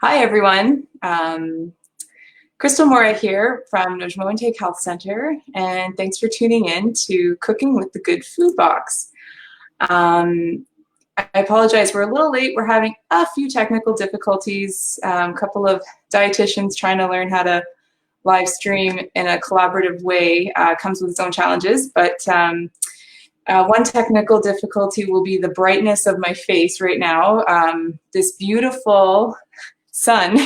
Hi, everyone. Crystal Mora here from Noojmowin Health Center, and thanks for tuning in to Cooking with the Good Food Box. I apologize, we're a little late. We're having a few technical difficulties. A couple of dietitians trying to learn how to live stream in a collaborative way comes with its own challenges, but one technical difficulty will be the brightness of my face right now. This beautiful sun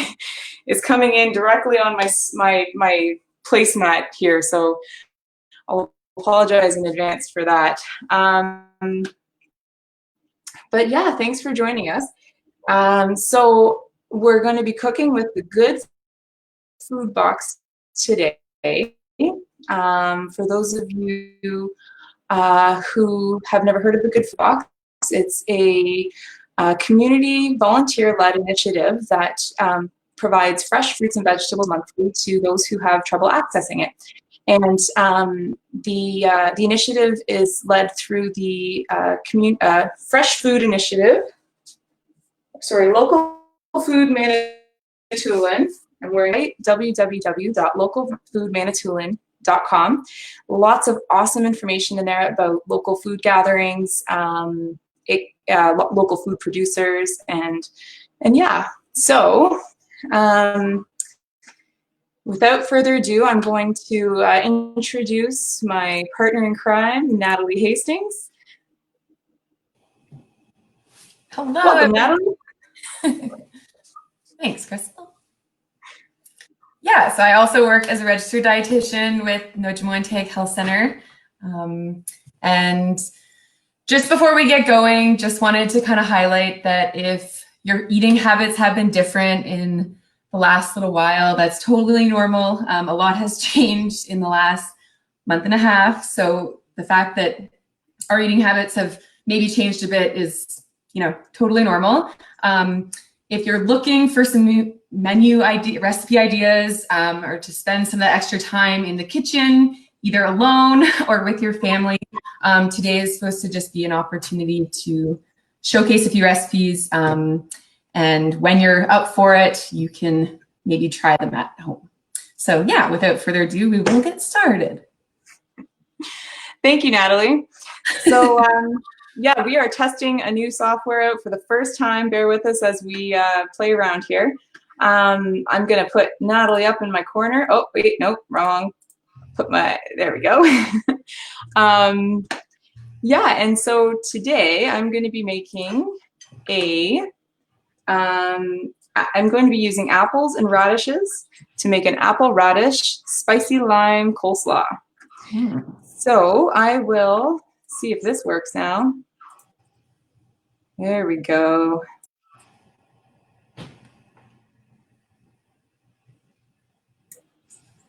is coming in directly on my placemat here, so I'll apologize in advance for that. But yeah, thanks for joining us. So we're going to be cooking with the Good Food Box today. For those of you who have never heard of the Good Food Box, it's a community volunteer-led initiative that provides fresh fruits and vegetables monthly to those who have trouble accessing it. And the initiative is led through the Fresh Food Initiative, Local Food Manitoulin, and we're at www.localfoodmanitoulin.com. Lots of awesome information in there about local food gatherings, local food producers, and yeah. So without further ado, I'm going to introduce my partner in crime, Natalie Hastings. Hello. Welcome, Natalie. Thanks, Crystal. Yeah, so I also work as a registered dietitian with Noojmowin Health Center. And just before we get going, just wanted to kind of highlight that if your eating habits have been different in the last little while, that's totally normal. A lot has changed in the last month and a half. So the fact that our eating habits have maybe changed a bit is, totally normal. If you're looking for some recipe ideas, or to spend some of that extra time in the kitchen, either alone or with your family, today is supposed to just be an opportunity to showcase a few recipes. And when you're up for it, you can maybe try them at home. So yeah, without further ado, we will get started. Thank you, Natalie. So yeah, we are testing a new software out for the first time. Bear with us as we play around here. I'm gonna put Natalie up in my corner. Oh, wait, nope, wrong. There we go. Yeah, and so today I'm gonna be making I'm going to be using apples and radishes to make an apple radish spicy lime coleslaw. So I will see if this works now. There we go.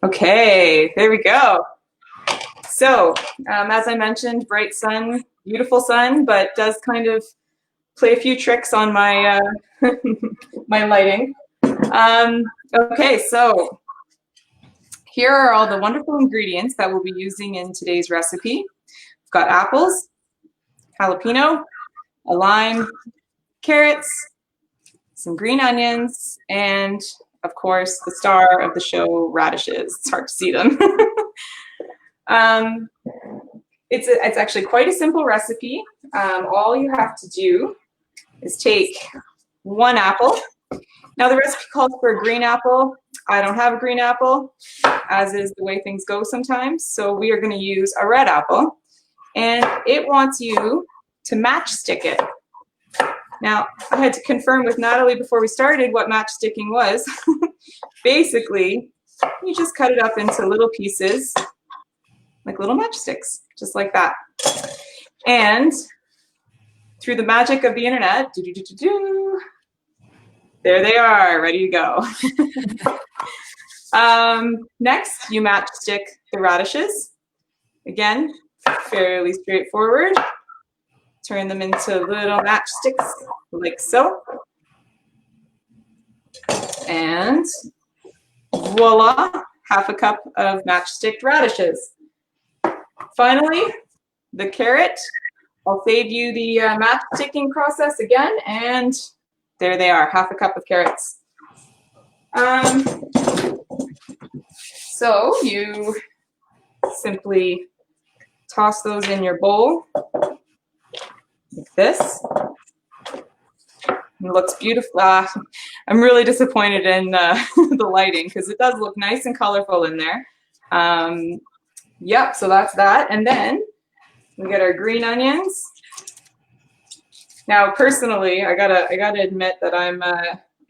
Okay, there we go. So as I mentioned, bright sun, beautiful sun, but does kind of play a few tricks on my my lighting. Okay, so here are all the wonderful ingredients that we'll be using in today's recipe. We've got apples, jalapeno, a lime, carrots, some green onions, and of course the star of the show, radishes. It's hard to see them. It's actually quite a simple recipe. All you have to do is take one apple. Now the recipe calls for a green apple. I don't have a green apple, as is the way things go sometimes. So we are going to use a red apple, and it wants you to matchstick it. Now I had to confirm with Natalie before we started what matchsticking was. Basically, you just cut it up into little pieces, like little matchsticks, just like that. And through the magic of the internet, there they are, ready to go. Next, you matchstick the radishes. Again, fairly straightforward. Turn them into little matchsticks, like so. And voila, half a cup of matchsticked radishes. Finally, the carrot. I'll save you the matchsticking process again, and there they are, half a cup of carrots. So you simply toss those in your bowl like this. It looks beautiful. I'm really disappointed in the lighting because it does look nice and colorful in there. Yep, so that's that. And then we get our green onions. Now, personally, I gotta admit that I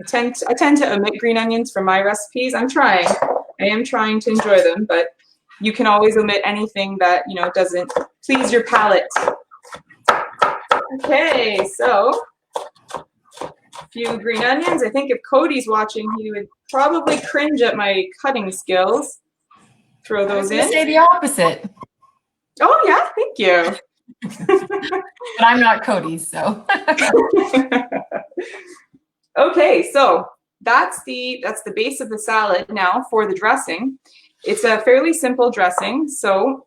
tend to omit green onions from my recipes. I am trying to enjoy them, but you can always omit anything that doesn't please your palate. Okay, so a few green onions. I think if Cody's watching, he would probably cringe at my cutting skills. Throw those in. Say the opposite. Oh yeah, thank you. But I'm not Cody, so. Okay, so that's the base of the salad. Now for the dressing, it's a fairly simple dressing. So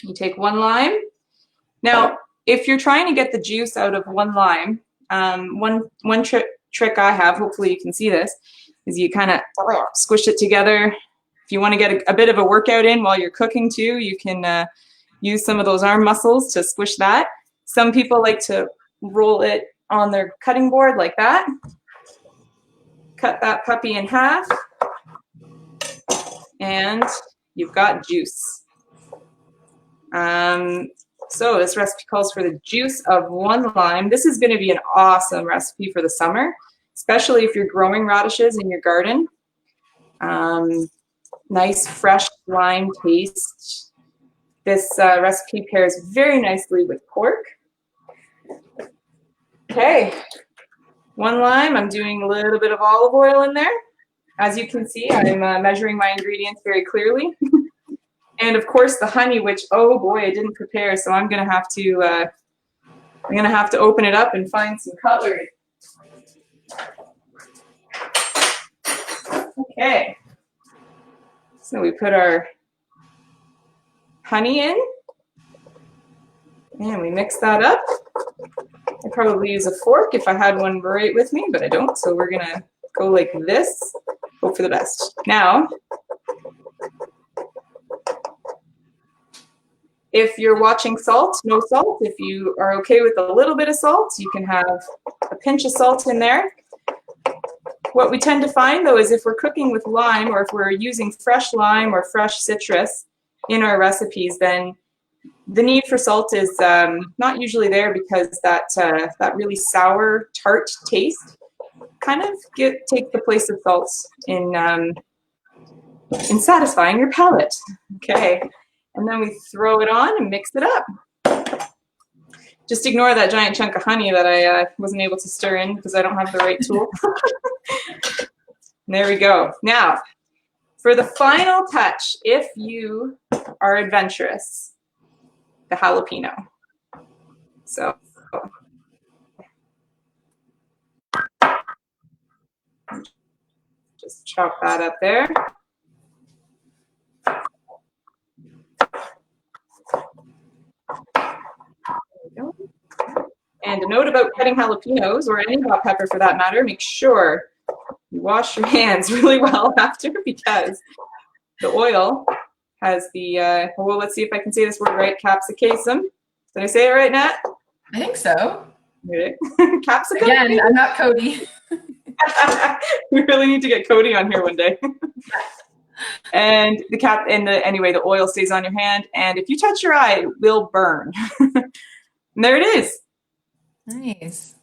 you take 1 lime. Now, if you're trying to get the juice out of 1 lime, one trick I have, hopefully you can see this, is you kind of squish it together. If you want to get a bit of a workout in while you're cooking too, you can use some of those arm muscles to squish that. Some people like to roll it on their cutting board like that. Cut that puppy in half, and you've got juice. So this recipe calls for the juice of 1 lime. This is going to be an awesome recipe for the summer, especially if you're growing radishes in your garden. Nice fresh lime taste. This recipe pairs very nicely with pork. Okay, 1 lime. I'm doing a little bit of olive oil in there. As you can see, I'm measuring my ingredients very clearly. And of course the honey, which, oh boy, I didn't prepare, so I'm gonna have to open it up and find some cutlery. Okay, so we put our honey in, and we mix that up. I'd probably use a fork if I had one right with me, but I don't, so we're gonna go like this, hope for the best. Now, if you're watching salt, no salt. If you are okay with a little bit of salt, you can have a pinch of salt in there. What we tend to find, though, is if we're cooking with lime, or if we're using fresh lime or fresh citrus in our recipes, then the need for salt is not usually there, because that really sour, tart taste kind of take the place of salt in satisfying your palate. Okay. And then we throw it on and mix it up. Just ignore that giant chunk of honey that I wasn't able to stir in because I don't have the right tool. There we go. Now, for the final touch, if you are adventurous, the jalapeno. So, just chop that up there. And a note about cutting jalapenos, or any hot pepper for that matter, make sure you wash your hands really well after, because the oil has the, well, let's see if I can say this word right, capsicum. Did I say it right, Nat? I think so. Capsicum? Again, I'm not Cody. We really need to get Cody on here one day. And anyway, the oil stays on your hand, and if you touch your eye, it will burn. And there it is. Nice.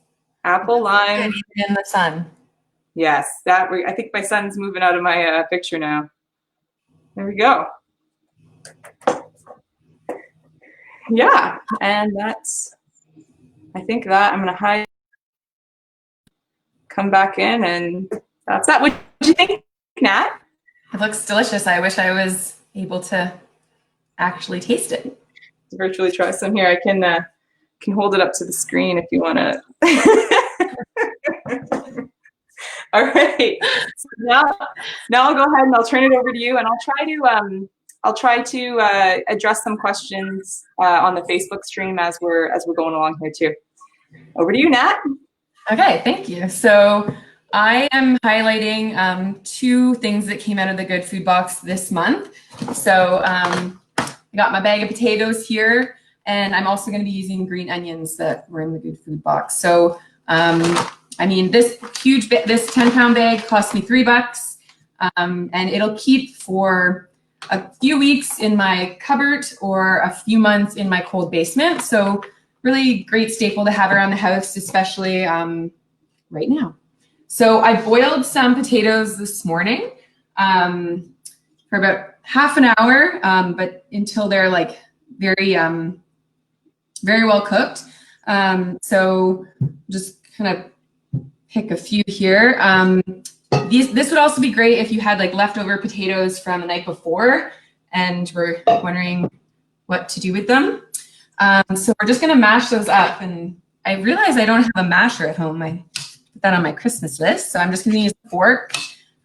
Apple, lime. In the sun. Yes, I think my son's moving out of my picture now. There we go. Yeah, and I think that I'm gonna hide, come back in, and that's that. What did you think, Nat? It looks delicious. I wish I was able to actually taste it. Virtually try some here. I can hold it up to the screen if you want to. All right. So now I'll go ahead and I'll turn it over to you, and I'll try to address some questions on the Facebook stream as we're going along here too. Over to you, Nat. Okay, thank you. So I am highlighting 2 things that came out of the Good Food Box this month. So I got my bag of potatoes here, and I'm also going to be using green onions that were in the Good Food Box. So I mean, this 10-pound bag cost me $3, and it'll keep for a few weeks in my cupboard or a few months in my cold basement. So really great staple to have around the house, especially right now. So I boiled some potatoes this morning for about half an hour, but until they're like very well cooked. So just kind of pick a few here. This would also be great if you had like leftover potatoes from the night before and were wondering what to do with them. So we're just gonna mash those up, and I realize I don't have a masher at home. I put that on my Christmas list, so I'm just gonna use a fork.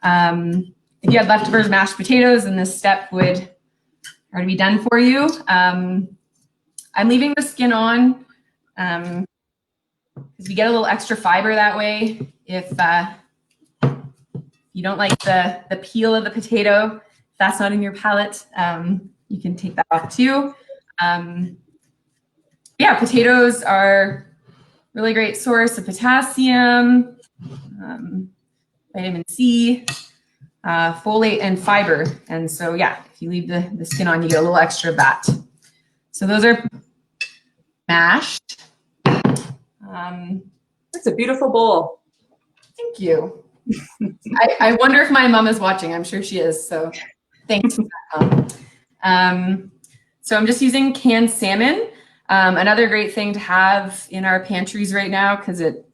If you had leftovers mashed potatoes, then this step would already be done for you. I'm leaving the skin on because we get a little extra fiber that way. If you don't like the peel of the potato, if that's not in your palate, you can take that off too. Yeah, potatoes are really great source of potassium, vitamin C, folate, and fiber. And so, yeah, if you leave the skin on, you get a little extra of that. So those are mashed. That's a beautiful bowl. Thank you. I wonder if my mom is watching. I'm sure she is. So thanks. So I'm just using canned salmon. Another great thing to have in our pantries right now because it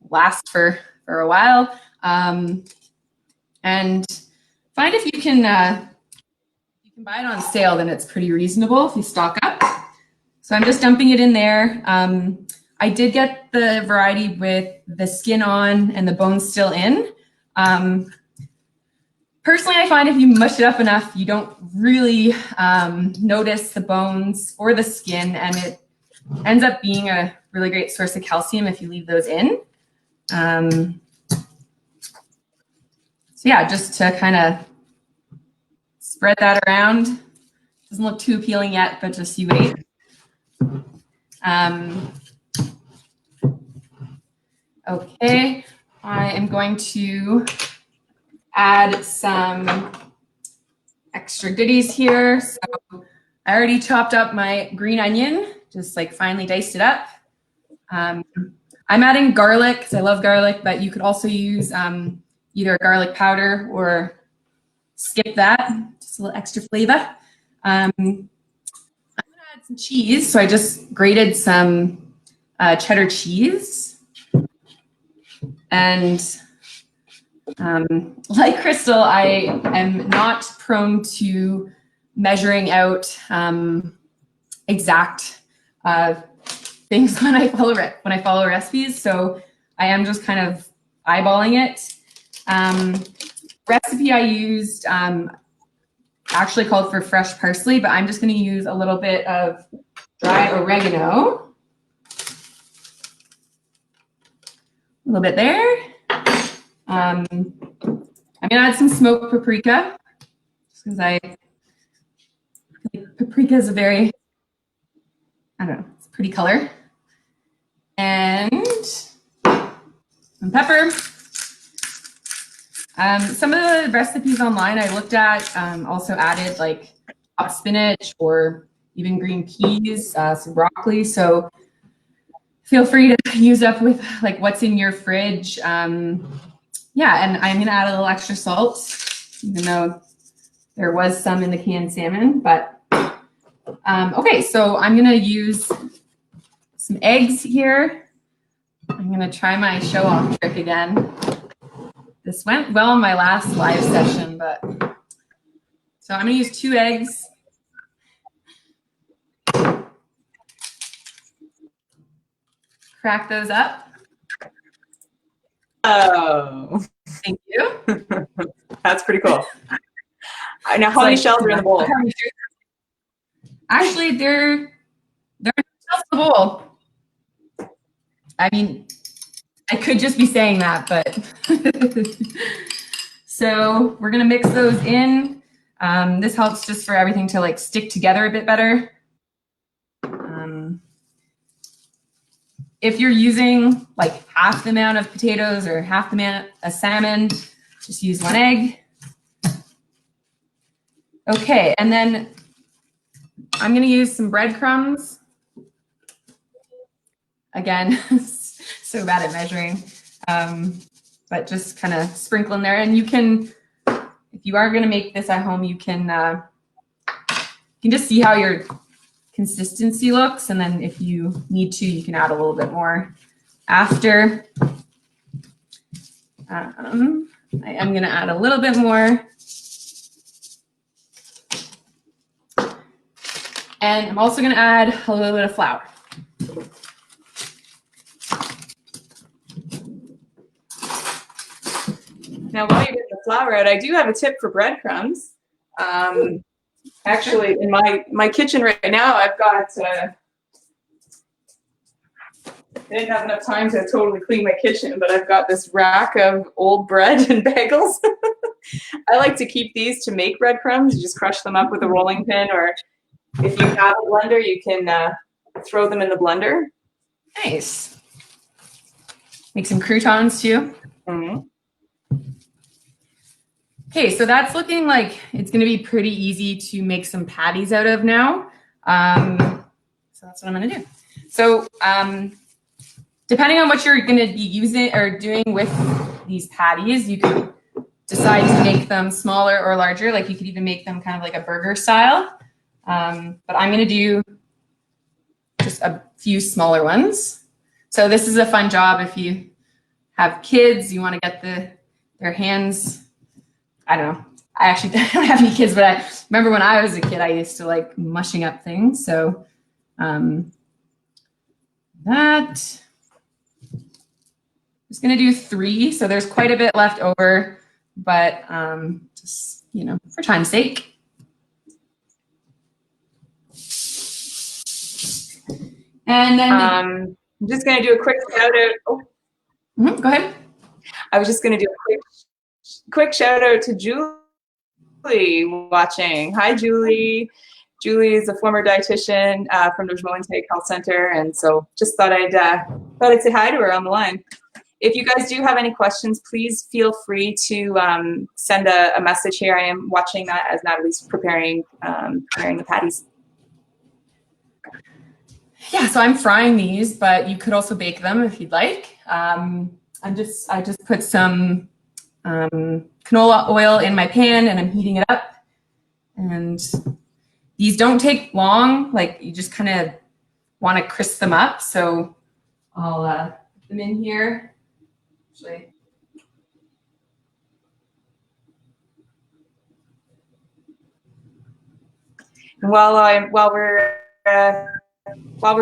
lasts for a while. And find if you can buy it on sale, then it's pretty reasonable if you stock up. So I'm just dumping it in there. I did get the variety with the skin on and the bones still in. Personally, I find if you mush it up enough, you don't really notice the bones or the skin, and it ends up being a really great source of calcium if you leave those in. So yeah, just to kind of spread that around. Doesn't look too appealing yet, but just you wait. Okay, I am going to add some extra goodies here. So I already chopped up my green onion, just like finely diced it up. I'm adding garlic because I love garlic, but you could also use either garlic powder or skip that, just a little extra flavor. I'm gonna add some cheese. So I just grated some cheddar cheese. And like Crystal, I am not prone to measuring out exact things when I follow recipes. So I am just kind of eyeballing it. Recipe I used actually called for fresh parsley, but I'm just going to use a little bit of dry oregano. A little bit there. I'm going to add some smoked paprika because I think paprika is a very, I don't know, it's a pretty color. And some pepper. Some of the recipes online I looked at also added like chopped spinach or even green peas, some broccoli. So feel free to use up with like what's in your fridge. Yeah, and I'm gonna add a little extra salt, even though there was some in the canned salmon. But okay, so I'm gonna use some eggs here. I'm gonna try my show off trick again. This went well in my last live session, but so I'm gonna use 2 eggs. Crack those up. Oh, Thank you. that's pretty cool. Now, how many shells are in the bowl? Actually, there are no shells in the bowl. I mean, I could just be saying that, but. So we're gonna mix those in. This helps just for everything to like stick together a bit better. If you're using like half the amount of potatoes or half the amount of salmon, just use 1 egg. Okay, and then I'm gonna use some breadcrumbs. Again, so bad at measuring, but just kind of sprinkle in there. And you can, if you are gonna make this at home, you can just see how your consistency looks, and then if you need to, you can add a little bit more after. I am gonna add a little bit more. And I'm also gonna add a little bit of flour. Now, while you're getting the flour out, I do have a tip for breadcrumbs. Actually, in my kitchen right now, I've got, I didn't have enough time to totally clean my kitchen, but I've got this rack of old bread and bagels. I like to keep these to make breadcrumbs. You just crush them up with a rolling pin, or if you have a blender, you can throw them in the blender. Nice. Make some croutons too. Mm-hmm. Okay, so that's looking like it's going to be pretty easy to make some patties out of now. So that's what I'm going to do. So depending on what you're going to be using or doing with these patties, you can decide to make them smaller or larger. Like you could even make them kind of like a burger style. But I'm going to do just a few smaller ones. So this is a fun job if you have kids, you want to get their hands. I don't know. I actually don't have any kids, but I remember when I was a kid, I used to like mushing up things. So that, I'm just gonna do 3. So there's quite a bit left over, but just, you know, for time's sake. And then I'm just gonna do a quick shout out. Oh. Go ahead. I was just gonna do a quick shout out to Julie watching. Hi, Julie. Julie is a former dietitian from Noojmowin Health Center, and so just thought I'd say hi to her on the line. If you guys do have any questions, please feel free to send a message here. I am watching that as Natalie's preparing the patties. Yeah, so I'm frying these, but you could also bake them if you'd like. I just put some canola oil in my pan and I'm heating it up. And these don't take long, like you just kind of want to crisp them up. So I'll put them in here. Actually. And while we're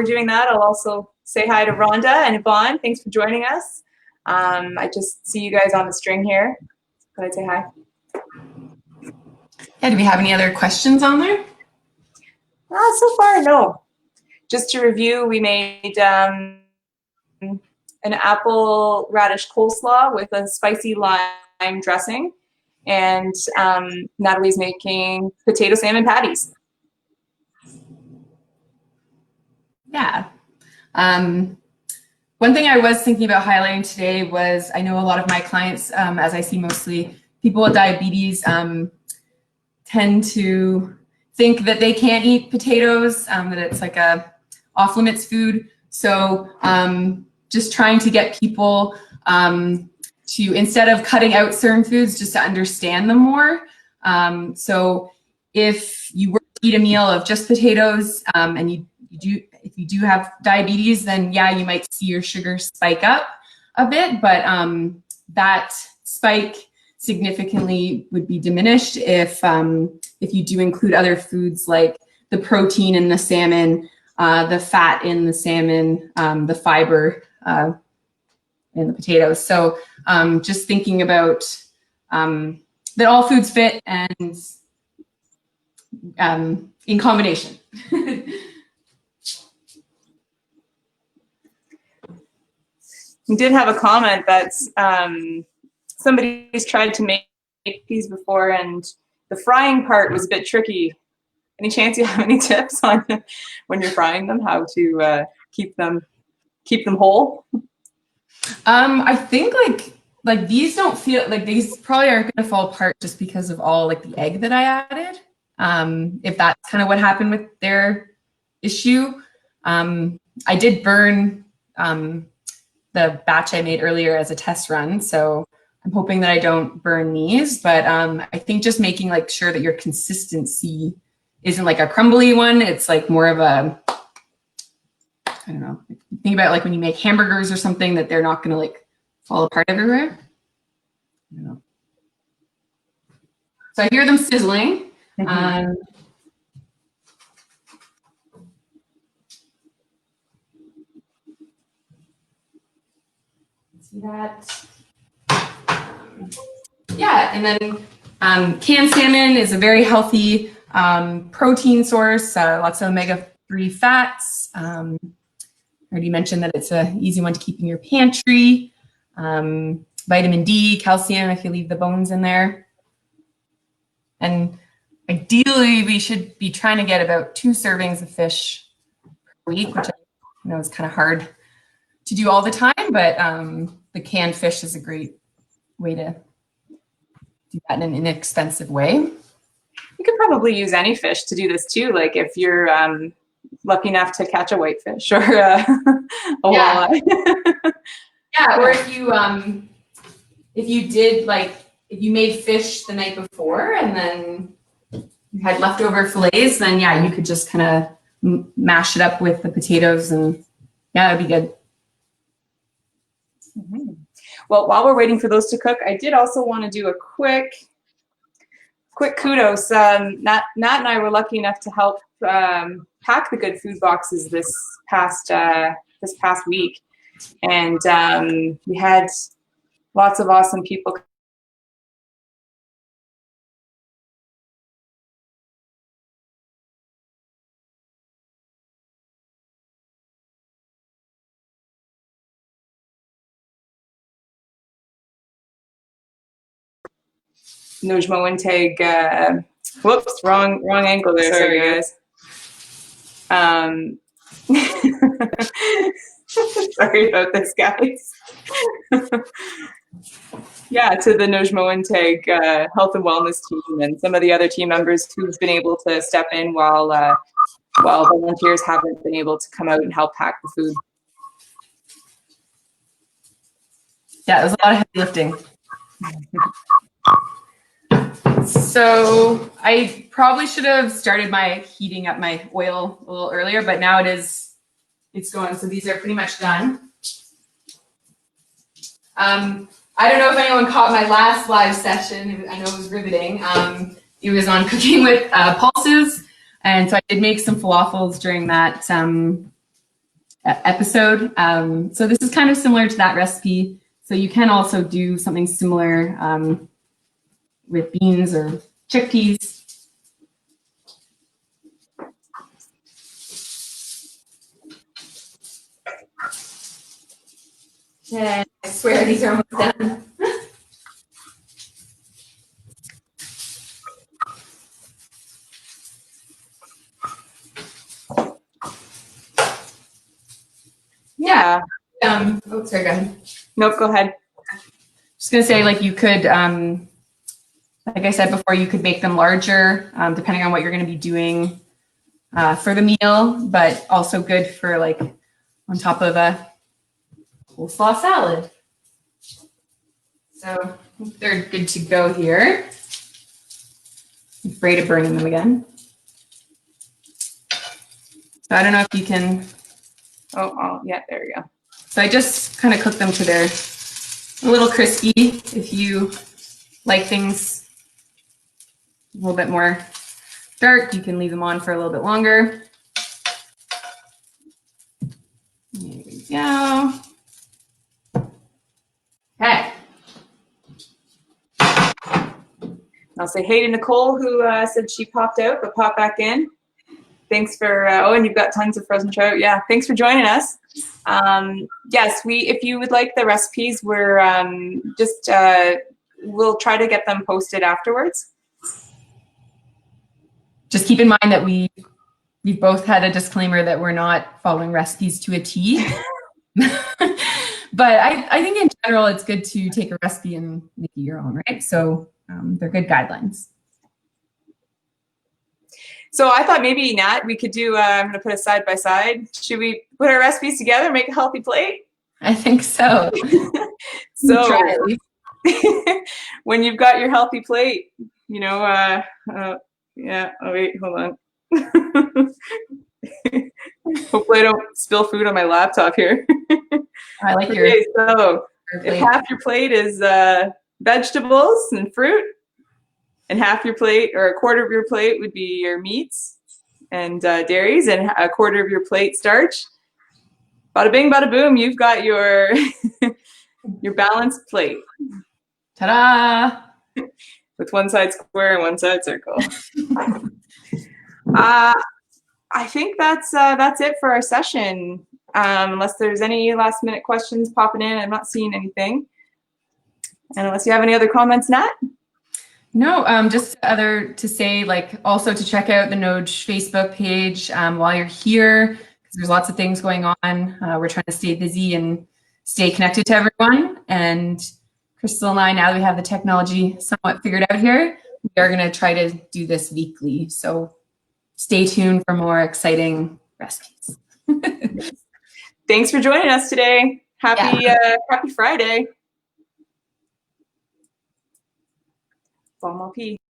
doing that, I'll also say hi to Rhonda and Yvonne. Thanks for joining us. I just see you guys on the string here. Thought I'd say hi. Yeah, do we have any other questions on there? So far, no. Just to review, we made an apple radish coleslaw with a spicy lime dressing, and Natalie's making potato salmon patties. Yeah. One thing I was thinking about highlighting today was I know a lot of my clients, as I see mostly people with diabetes, tend to think that they can't eat potatoes, that it's like a off-limits food. So just trying to get people to, instead of cutting out certain foods, just to understand them more. So if you were to eat a meal of just potatoes and if you do have diabetes, then yeah, you might see your sugar spike up a bit, but that spike significantly would be diminished if you do include other foods like the protein in the salmon, the fat in the salmon, the fiber in the potatoes. So just thinking about that all foods fit and in combination. We did have a comment that somebody's tried to make these before, and the frying part was a bit tricky. Any chance you have any tips on when you're frying them, how to keep them whole? I think like these don't feel like these probably aren't going to fall apart just because of all like the egg that I added. If that's kind of what happened with their issue. I did burn the batch I made earlier as a test run, so I'm hoping that I don't burn these, but I think just making like sure that your consistency isn't like a crumbly one. It's like more of a, I don't know, think about like when you make hamburgers or something, that they're not gonna like fall apart everywhere. I don't know. So I hear them sizzling. See that? Yeah, and then canned salmon is a very healthy protein source, lots of omega-3 fats. I already mentioned that it's an easy one to keep in your pantry. Vitamin D, calcium, if you leave the bones in there. And ideally, we should be trying to get about 2 servings of fish per week, which I know is kind of hard to do all the time, but the canned fish is a great way to do that in an inexpensive way. You could probably use any fish to do this too, like if you're lucky enough to catch a whitefish or a walleye. Yeah, or if you did like, if you made fish the night before and then you had leftover fillets, then yeah, you could just kind of mash it up with the potatoes, and yeah, it'd be good. Well, while we're waiting for those to cook, I did also want to do a quick kudos. Nat and I were lucky enough to help pack the Good Food boxes this past week, and we had lots of awesome people. Noojmowin, whoops, wrong angle there. Sorry, guys. Sorry about this, guys. Yeah, to the Noojmowin health and wellness team and some of the other team members who've been able to step in while volunteers haven't been able to come out and help pack the food. Yeah, it was a lot of heavy lifting. So I probably should have started heating up my oil a little earlier, but now it's going. So these are pretty much done. I don't know if anyone caught my last live session. I know it was riveting. It was on cooking with pulses. And so I did make some falafels during that episode. So this is kind of similar to that recipe. So you can also do something similar with beans or chickpeas. And I swear these are almost done. Yeah. Oh, sorry, go ahead. Nope, go ahead. Just gonna say, like, you could, like I said before, you could make them larger, depending on what you're gonna be doing for the meal, but also good for like on top of a coleslaw salad. So they're good to go here. I'm afraid of burning them again. So I don't know if you can. Oh, yeah, there we go. So I just kind of cook them to they're a little crispy. If you like things a little bit more dark, you can leave them on for a little bit longer. There we go. Okay. I'll say hey to Nicole, who said she popped out, but pop back in. Thanks for, and you've got tons of frozen trout. Yeah, thanks for joining us. Yes, if you would like the recipes, we're we'll try to get them posted afterwards. Just keep in mind that we've both had a disclaimer that we're not following recipes to a T. But I think in general, it's good to take a recipe and make it your own, right? So they're good guidelines. So I thought maybe, Nat, we could do, I'm going to put a side by side. Should we put our recipes together, make a healthy plate? I think so. So try it. When you've got your healthy plate, you know, yeah, oh wait, hold on. Hopefully I don't spill food on my laptop here. I like okay, so if half your plate is vegetables and fruit, and half your plate or a quarter of your plate would be your meats and dairies, and a quarter of your plate starch, bada bing, bada boom, you've got your your balanced plate. Ta-da! With one side square and one side circle. I think that's it for our session. Unless there's any last minute questions popping in, I'm not seeing anything. And unless you have any other comments, Nat? No, just to say, like, also to check out the Nooj Facebook page while you're here, because there's lots of things going on. We're trying to stay busy and stay connected to everyone. And Crystal and I, now that we have the technology somewhat figured out here, we are going to try to do this weekly. So stay tuned for more exciting recipes. Thanks for joining us today. Happy Friday. Bon appétit.